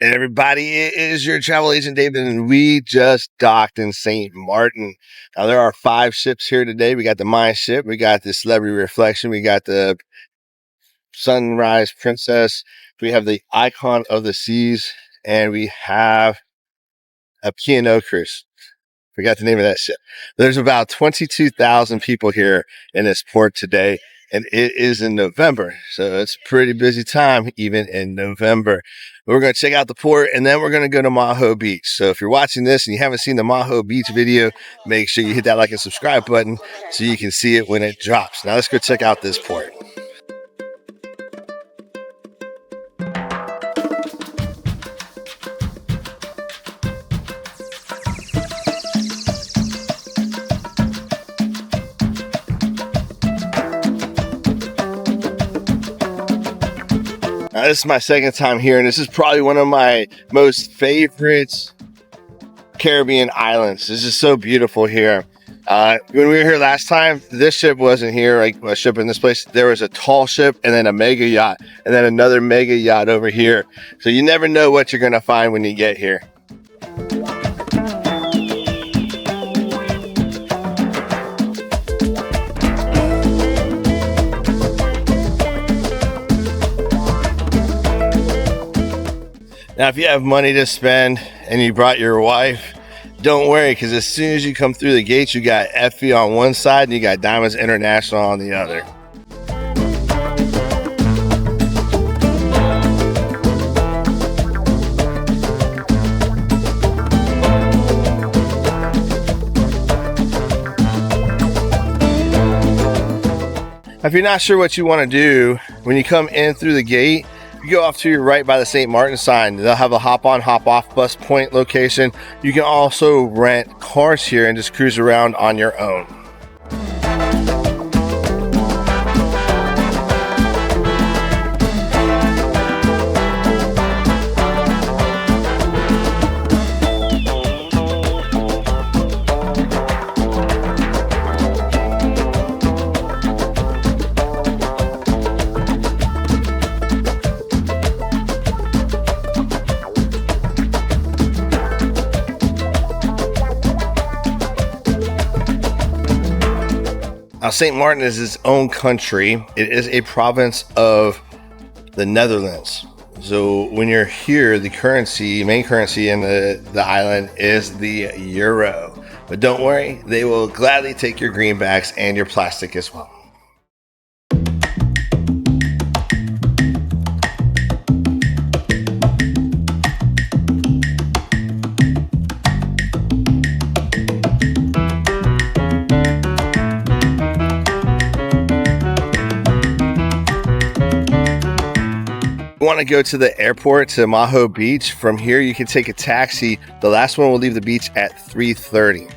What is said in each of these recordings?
Hey everybody, it is your travel agent David, and we just docked in St. Maarten. Now there are 5 ships here today. We got the My ship, we got the Celebrity Reflection, we got the Sunrise Princess, we have the Icon of the Seas, and we have a P&O cruise. Forgot the name of that ship. There's about 22,000 people here in this port today, and it is in November. So it's a pretty busy time, even in November. We're going to check out the port, and then we're going to go to Maho Beach. So if you're watching this and you haven't seen the Maho Beach video, make sure you hit that like and subscribe button so you can see it when it drops. Now let's go check out this port. Now, this is my second time here, and this is probably one of my most favorite Caribbean islands. This is so beautiful here. When we were here last time, this ship wasn't here, like a ship in this place. There was a tall ship and then a mega yacht and then another mega yacht over here. So you never know what you're going to find when you get here. Now, if you have money to spend and you brought your wife, don't worry, because as soon as you come through the gates, you got FE on one side and you got Diamonds International on the other. If you're not sure what you want to do, when you come in through the gate, you go off to your right by the St. Maarten sign. They'll have a hop on, hop off bus point location. You can also rent cars here and just cruise around on your own. Now, St. Maarten is its own country. It is a province of the Netherlands. So when you're here, the main currency in the island is the euro. But don't worry, they will gladly take your greenbacks and your plastic as well. Want to go to the airport to Maho Beach. From here you can take a taxi. The last one will leave the beach at 3:30.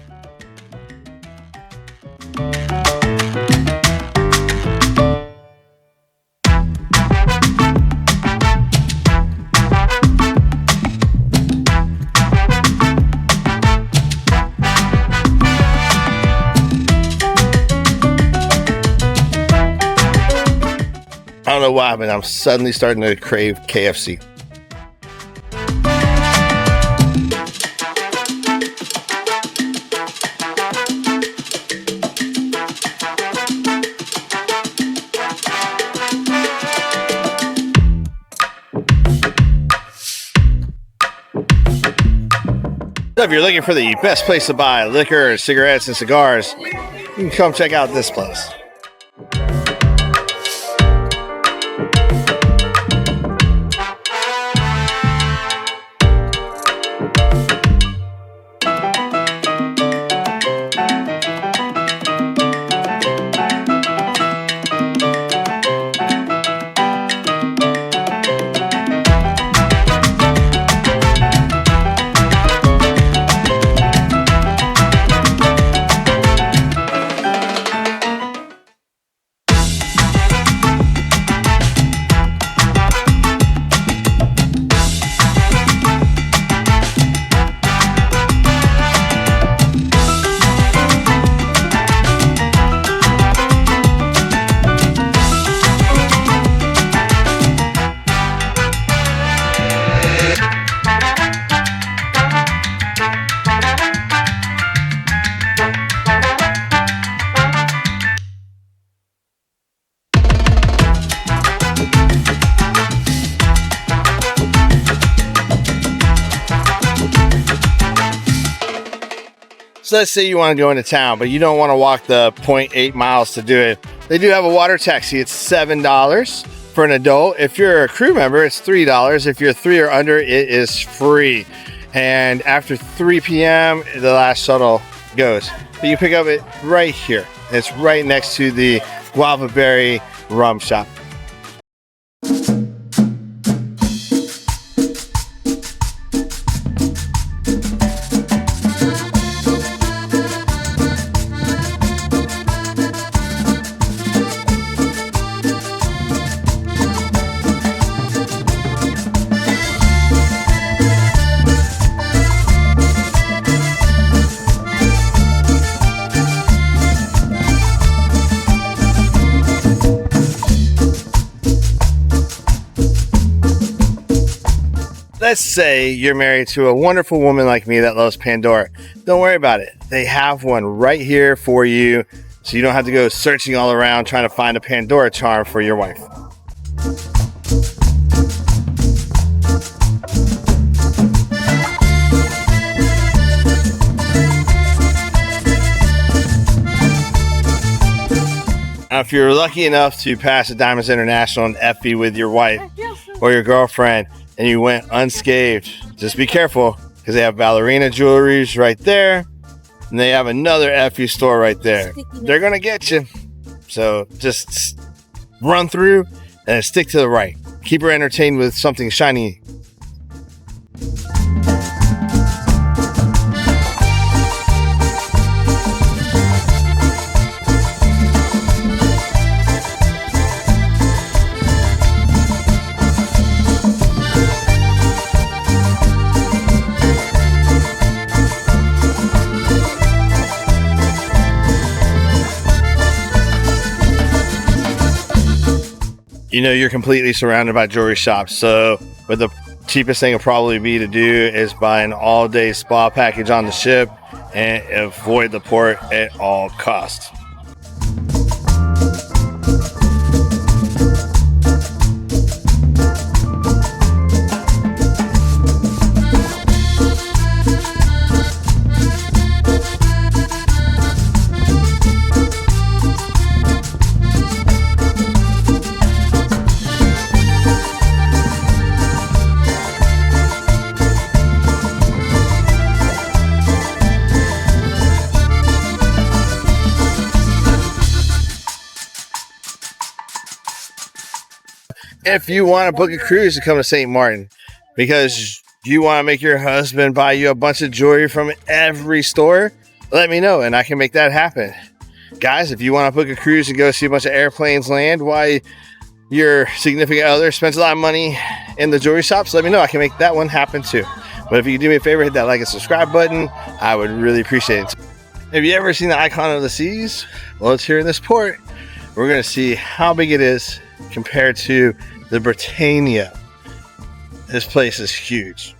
I don't know why, but I'm suddenly starting to crave KFC. So if you're looking for the best place to buy liquor, cigarettes, and cigars, you can come check out this place. So let's say you want to go into town, but you don't want to walk the 0.8 miles to do it. They do have a water taxi. It's $7 for an adult. If you're a crew member, it's $3. If you're 3 or under, it is free. And after 3 p.m., the last shuttle goes. But you pick up it right here. It's right next to the Guava Berry Rum Shop. Let's say you're married to a wonderful woman like me that loves Pandora. Don't worry about it. They have one right here for you, so you don't have to go searching all around trying to find a Pandora charm for your wife. Now, if you're lucky enough to pass a Diamonds International and Effie with your wife or your girlfriend, and you went unscathed, just be careful, because they have ballerina jewelries right there, and they have another Effie store right there. They're gonna get you, so just run through and stick to the right. Keep her entertained with something shiny. You know, you're completely surrounded by jewelry shops, so but the cheapest thing will probably be to do is buy an all-day spa package on the ship and avoid the port at all costs. If you want to book a cruise to come to St. Maarten because you want to make your husband buy you a bunch of jewelry from every store, let me know and I can make that happen. Guys, if you want to book a cruise and go see a bunch of airplanes land while your significant other spends a lot of money in the jewelry shops, let me know. I can make that one happen too. But if you could do me a favor, hit that like and subscribe button. I would really appreciate it. Have you ever seen the Icon of the Seas? Well, it's here in this port. We're going to see how big it is compared to the Britannia. This place is huge.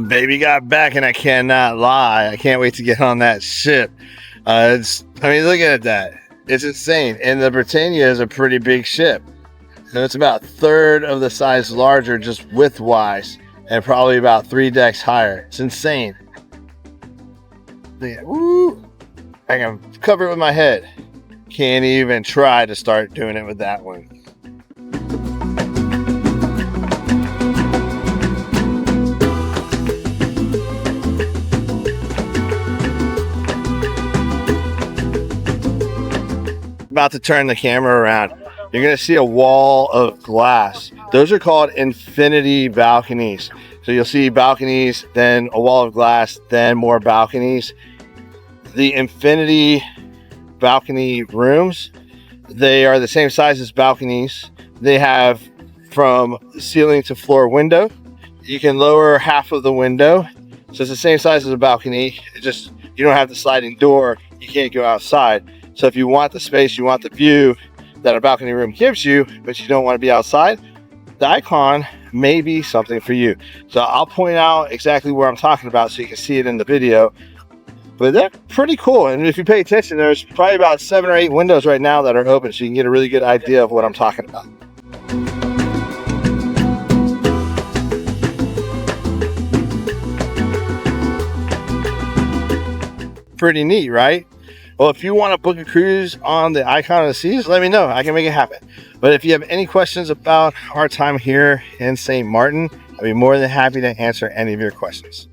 Baby got back and I cannot lie. I can't wait to get on that ship. I mean, look at that. It's insane. And the Britannia is a pretty big ship. So it's about a third of the size larger just width-wise and probably about 3 decks higher. It's insane. Woo! I can cover it with my head. Can't even try to start doing it with that one. About to turn the camera around, you're going to see a wall of glass. Those are called infinity balconies. So you'll see balconies, then a wall of glass, then more balconies. the infinity balcony rooms. They are the same size as balconies. They have from ceiling to floor window. You can lower half of the window, so it's the same size as a balcony. It just, you don't have the sliding door. You can't go outside. So if you want the space, you want the view that a balcony room gives you, but you don't want to be outside, the Icon may be something for you. So I'll point out exactly where I'm talking about so you can see it in the video. But they're pretty cool, and if you pay attention, there's probably about 7 or 8 windows right now that are open, so you can get a really good idea of what I'm talking about. Pretty neat, right? Well, if you want to book a cruise on the Icon of the Seas, let me know. I can make it happen. But if you have any questions about our time here in St. Maarten, I'd be more than happy to answer any of your questions.